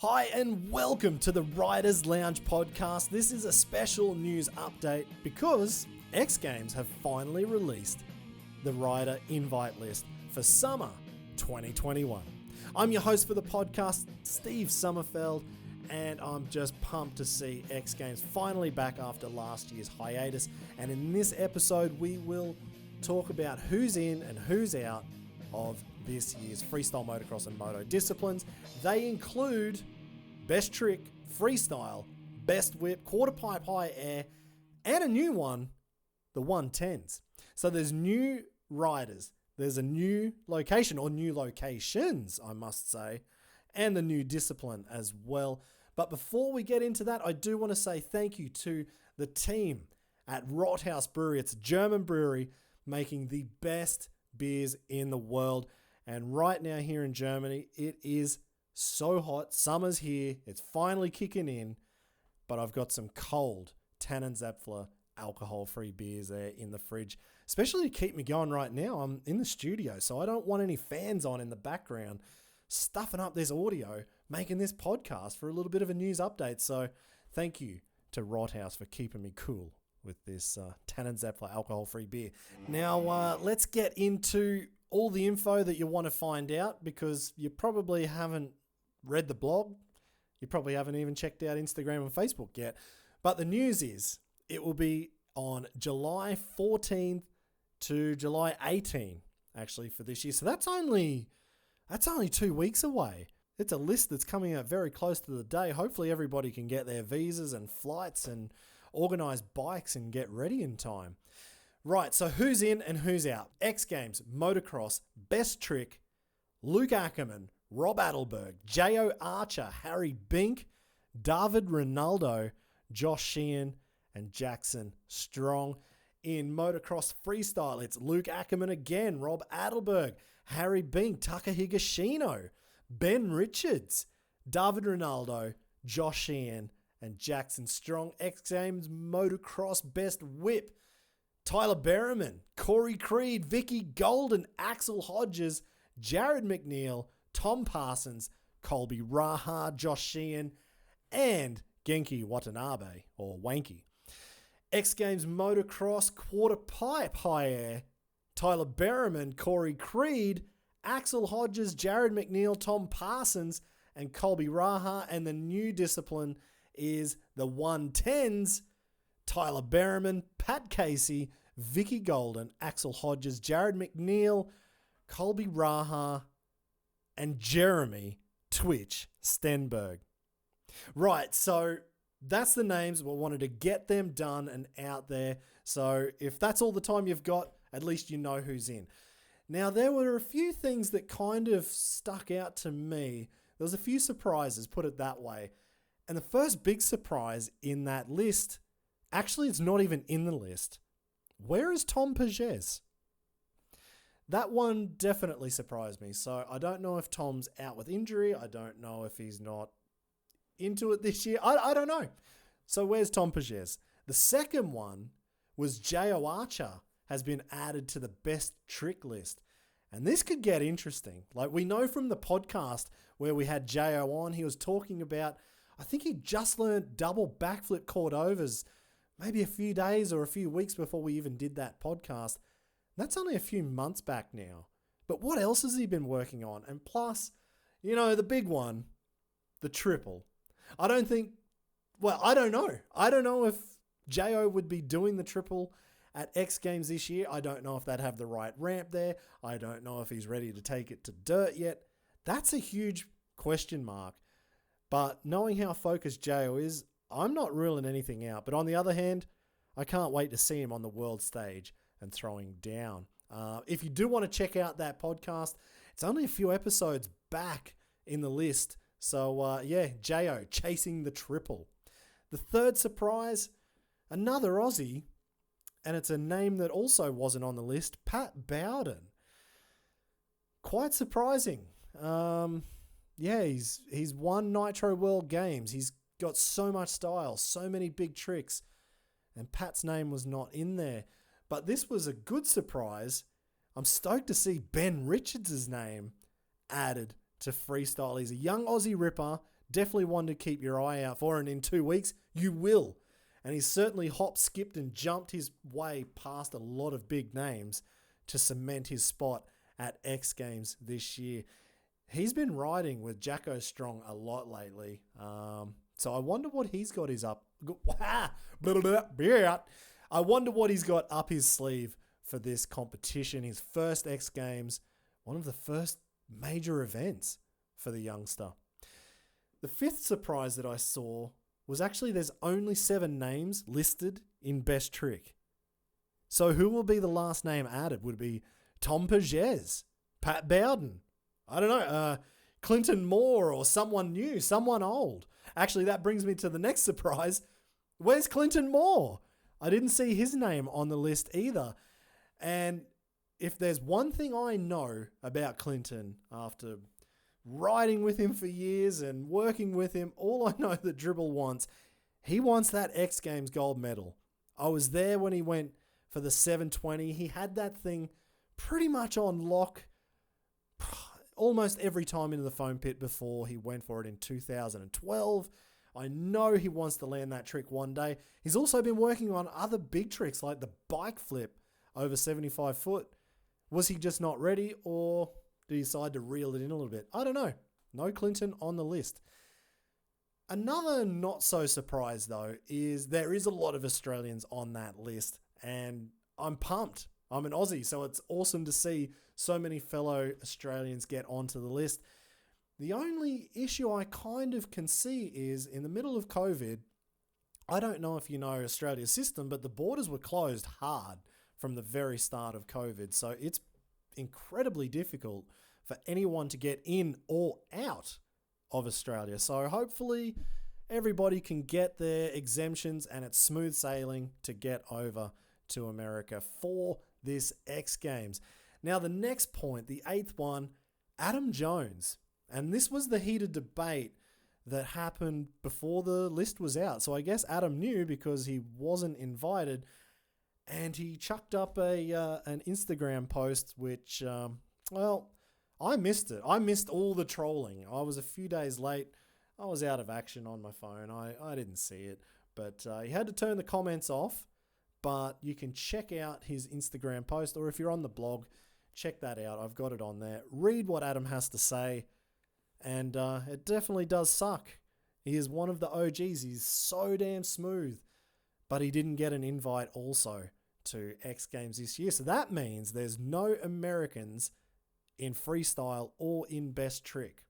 Hi and welcome to the Riders Lounge podcast. This is a special news update because X Games have finally released the rider invite list for summer 2021. I'm your host for the podcast, Steve Sommerfeld, and I'm just pumped to see X Games finally back after last year's hiatus. And in this episode, we will talk about who's in and who's out of this year's freestyle motocross and moto disciplines. They include best trick, freestyle, best whip, quarter pipe high air, and a new one, the 110s. So there's new riders, there's a new location, or new locations, I must say, and the new discipline as well. But before we get into that, I do want to say thank you to the team at Rothaus Brewery. It's a German brewery making the best beers in the world. And right now here in Germany, it is so hot. Summer's here. It's finally kicking in. But I've got some cold Tannenzäpfler alcohol-free beers there in the fridge, especially to keep me going right now. I'm in the studio, so I don't want any fans on in the background stuffing up this audio, making this podcast for a little bit of a news update. So thank you to Rothaus for keeping me cool with this Tannenzäpfler alcohol-free beer. Now, let's get into all the info that you want to find out, because you probably haven't read the blog. You probably haven't even checked out Instagram and Facebook yet. But the news is it will be on July 14th to July 18th, actually, for this year. So that's only 2 weeks away. It's a list that's coming out very close to the day. Hopefully everybody can get their visas and flights and organise bikes and get ready in time. Right, so who's in and who's out? X Games, Motocross, Best Trick, Luc Ackermann, Rob Adelberg, J.O. Archer, Harry Bink, David Rinaldo, Josh Sheehan, and Jackson Strong. In Motocross Freestyle, it's Luc Ackermann again, Rob Adelberg, Harry Bink, Taka Higashino, Ben Richards, David Rinaldo, Josh Sheehan, and Jackson Strong. X Games Motocross Best Whip, Tyler Bereman, Corey Creed, Vicki Golden, Axell Hodges, Jared McNeil, Tom Parsons, Colby Raha, Josh Sheehan, and Genki Watanabe, or Wanky. X Games Motocross Quarter Pipe High Air, Tyler Bereman, Corey Creed, Axell Hodges, Jared McNeil, Tom Parsons, and Colby Raha. And the new discipline is the 110s, Tyler Bereman, Pat Casey, Vicki Golden, Axell Hodges, Jared McNeil, Colby Raha, and Jeremy Twitch Stenberg. Right, so that's the names. We wanted to get them done and out there. So if that's all the time you've got, at least you know who's in. Now, there were a few things that kind of stuck out to me. There was a few surprises, put it that way. And the first big surprise in that list, actually, it's not even in the list. Where is Tom Pages? That one definitely surprised me. So I don't know if Tom's out with injury. I don't know if he's not into it this year. I don't know. So where's Tom Pages? The second one was J.O. Archer has been added to the best trick list. And this could get interesting. Like, we know from the podcast where we had J.O. on, he was talking about, I think he just learned double backflip Cordovas maybe a few days or a few weeks before we even did that podcast. That's only a few months back now. But what else has he been working on? And plus, you know, the big one, the triple. I don't know. I don't know if J.O. would be doing the triple at X Games this year. I don't know if they'd have the right ramp there. I don't know if he's ready to take it to dirt yet. That's a huge question mark. But knowing how focused J.O. is, I'm not ruling anything out. But on the other hand, I can't wait to see him on the world stage and throwing down. If you do want to check out that podcast, it's only a few episodes back in the list. So, J.O. chasing the triple. The third surprise, another Aussie, and it's a name that also wasn't on the list, Pat Bowden. Quite surprising. He's won Nitro World Games. He's got so much style, so many big tricks, and Pat's name was not in there. But this was a good surprise. I'm stoked to see Ben Richards' name added to freestyle. He's a young Aussie ripper, Definitely one to keep your eye out for, and in 2 weeks, you will. And he's certainly hopped, skipped, and jumped his way past a lot of big names to cement his spot at X Games this year. He's been riding with Jacko Strong a lot lately. So I wonder what he's got I wonder what he's got up his sleeve for this competition. His first X Games, one of the first major events for the youngster. The fifth surprise that I saw was actually there's only 7 names listed in Best Trick. So who will be the last name added? Would it be Tom Pages, Pat Bowden? I don't know, Clinton Moore, or someone new, someone old. Actually, that brings me to the next surprise. Where's Clinton Moore? I didn't see his name on the list either. And if there's one thing I know about Clinton after riding with him for years and working with him, all I know that Dribble wants, he wants that X Games gold medal. I was there when he went for the 720. He had that thing pretty much on lock almost every time into the foam pit before he went for it in 2012. I know he wants to land that trick one day. He's also been working on other big tricks like the bike flip over 75 foot. Was he just not ready, or did he decide to reel it in a little bit? I don't know. No Clinton on the list. Another not so surprise though is there is a lot of Australians on that list, and I'm pumped. I'm an Aussie, so it's awesome to see so many fellow Australians get onto the list. The only issue I kind of can see is in the middle of COVID, I don't know if you know Australia's system, but the borders were closed hard from the very start of COVID. So it's incredibly difficult for anyone to get in or out of Australia. So hopefully everybody can get their exemptions and it's smooth sailing to get over to America for this X Games. Now the next point, the 8th one, Adam Jones. And this was the heated debate that happened before the list was out. So I guess Adam knew because he wasn't invited, and he chucked up an Instagram post, which, I missed it. I missed all the trolling. I was a few days late. I was out of action on my phone. I didn't see it, but he had to turn the comments off. But you can check out his Instagram post, or if you're on the blog, check that out. I've got it on there. Read what Adam has to say. And it definitely does suck. He is one of the OGs. He's so damn smooth. But he didn't get an invite also to X Games this year. So that means there's no Americans in freestyle or in best trick.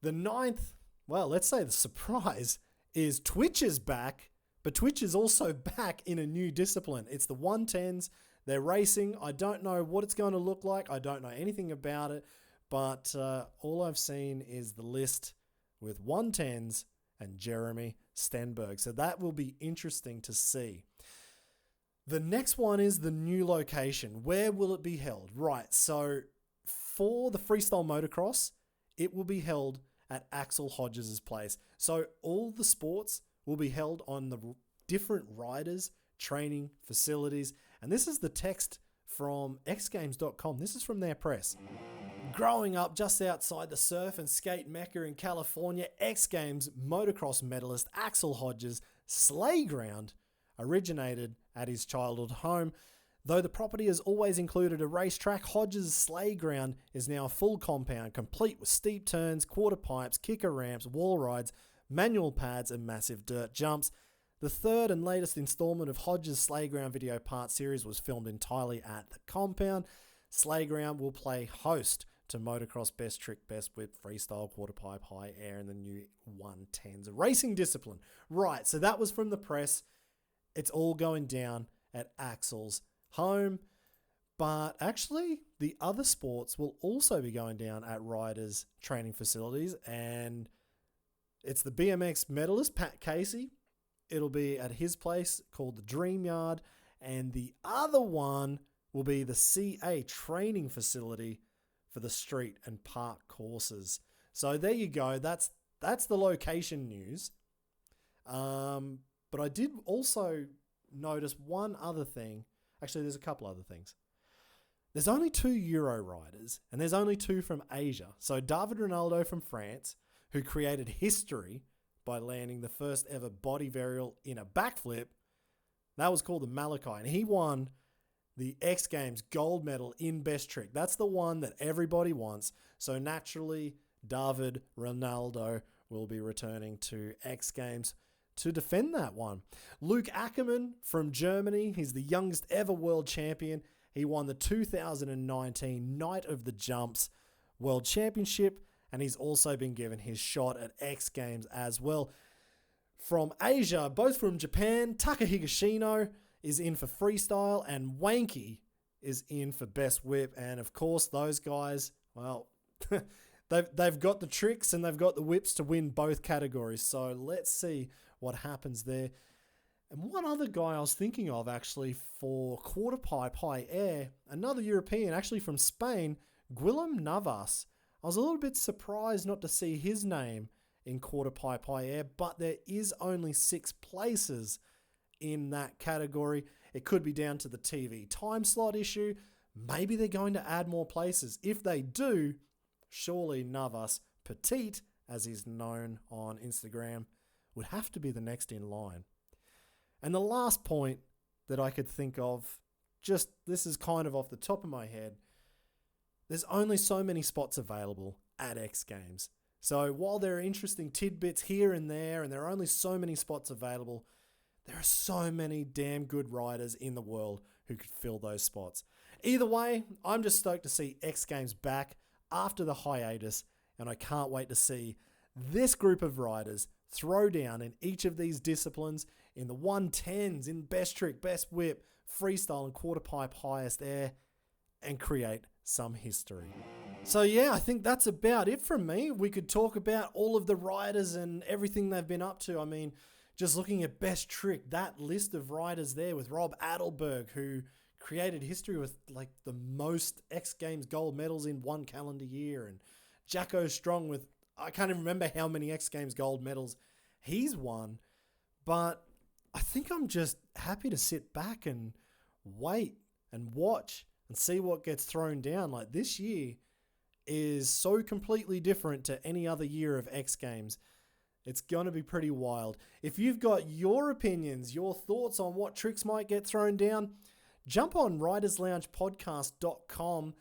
The 9th, well, let's say the surprise is Twitch is back. But Twitch is also back in a new discipline. It's the 110s. They're racing. I don't know what it's going to look like. I don't know anything about it. But all I've seen is the list with 110s and Jeremy Stenberg. So that will be interesting to see. The next one is the new location. Where will it be held? Right, so for the freestyle motocross, it will be held at Axell Hodges' place. So all the sports will be held on the different riders' training facilities. And this is the text from xgames.com. This is from their press. Growing up just outside the surf and skate mecca in California, X Games motocross medalist Axell Hodges' Slayground originated at his childhood home. Though the property has always included a racetrack, Hodges' Slayground is now a full compound, complete with steep turns, quarter pipes, kicker ramps, wall rides, manual pads, and massive dirt jumps. The third and latest installment of Hodges' Slayground video part series was filmed entirely at the compound. Slayground will play host to motocross, best trick, best whip, freestyle, quarter pipe, high air, and the new 110s, a racing discipline. Right, so that was from the press. It's all going down at Axell's home. But actually, the other sports will also be going down at riders' training facilities, and it's the BMX medalist, Pat Casey. It'll be at his place called the Dream Yard, and the other one will be the CA training facility for the street and park courses. So there you go. That's the location news. But I did also notice one other thing. Actually, there's a couple other things. There's only 2 Euro riders, and there's only 2 from Asia. So David Rinaldo from France, who created history by landing the first ever body varial in a backflip. That was called the Malachi, and he won the X Games gold medal in best trick. That's the one that everybody wants. So naturally, David Rinaldo will be returning to X Games to defend that one. Luc Ackermann from Germany, he's the youngest ever world champion. He won the 2019 Night of the Jumps World Championship, and he's also been given his shot at X Games as well. From Asia, both from Japan, Taka Higashino is in for freestyle, and Wanky is in for best whip. And of course, those guys, well, they've got the tricks and they've got the whips to win both categories. So let's see what happens there. And one other guy I was thinking of actually for quarter pipe high air, another European, actually from Spain, Guillem Navas. I was a little bit surprised not to see his name in quarter pipe high air, but there is only 6 places in that category. It could be down to the TV time slot issue. Maybe they're going to add more places. If they do, surely Navas Petite, as he's known on Instagram, would have to be the next in line. And the last point that I could think of, just this is kind of off the top of my head, there's only so many spots available at X Games. So while there are interesting tidbits here and there are only so many spots available, there are so many damn good riders in the world who could fill those spots. Either way, I'm just stoked to see X Games back after the hiatus, and I can't wait to see this group of riders throw down in each of these disciplines, in the 110s, in best trick, best whip, freestyle and quarter pipe highest air, and create some history. So yeah, I think that's about it from me. We could talk about all of the riders and everything they've been up to. I mean, just looking at best trick, that list of riders there with Rob Adelberg, who created history with like the most X Games gold medals in one calendar year, and Jacko Strong with, I can't even remember how many X Games gold medals he's won, but I think I'm just happy to sit back and wait and watch and see what gets thrown down. Like, this year is so completely different to any other year of X Games. It's going to be pretty wild. If you've got your opinions, your thoughts on what tricks might get thrown down, jump on ridersloungepodcast.com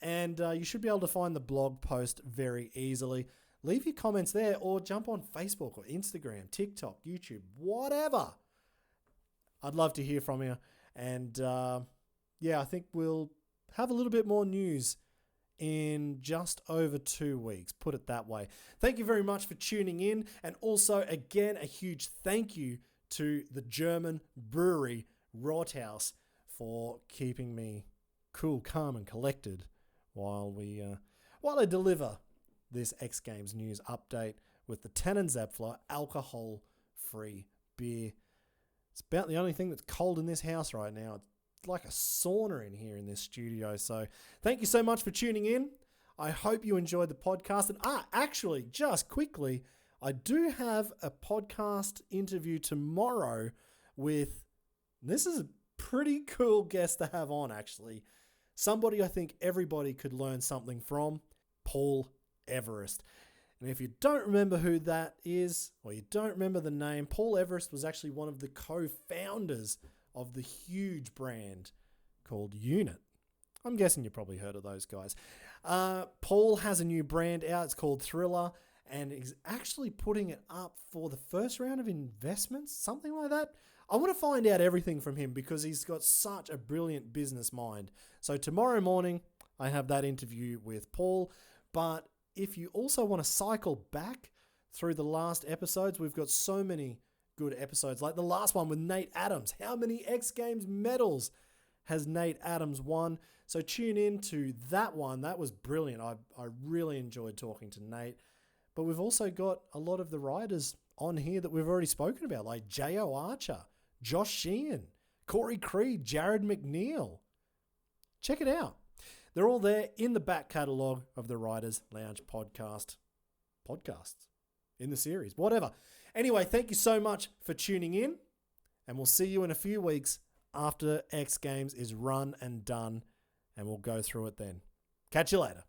and you should be able to find the blog post very easily. Leave your comments there, or jump on Facebook or Instagram, TikTok, YouTube, whatever. I'd love to hear from you. And yeah, I think we'll have a little bit more news in just over 2 weeks, put it that way. Thank you very much for tuning in. And also, again, a huge thank you to the German brewery Rothaus for keeping me cool, calm, and collected while I deliver this X Games news update with the Tannenzäpfler alcohol-free beer. It's about the only thing that's cold in this house right now. It's like a sauna in here in this studio. So thank you so much for tuning in. I hope you enjoyed the podcast. And actually, just quickly, I do have a podcast interview tomorrow with, this is a pretty cool guest to have on, actually. Somebody I think everybody could learn something from, Paul Everest. And if you don't remember who that is, or you don't remember the name, Paul Everest was actually one of the co-founders of the huge brand called Unit. I'm guessing you probably heard of those guys. Paul has a new brand out. It's called Thriller, and is actually putting it up for the first round of investments, something like that. I want to find out everything from him because he's got such a brilliant business mind. So tomorrow morning, I have that interview with Paul. But if you also want to cycle back through the last episodes, we've got so many good episodes, like the last one with Nate Adams. How many X Games medals has Nate Adams won? So tune in to that one. That was brilliant. I really enjoyed talking to Nate. But we've also got a lot of the riders on here that we've already spoken about, like J.O. Archer, Josh Sheehan, Corey Creed, Jared McNeil. Check it out. They're all there in the back catalogue of the Riders Lounge podcasts in the series, whatever. Anyway, thank you so much for tuning in, and we'll see you in a few weeks after X Games is run and done, and we'll go through it then. Catch you later.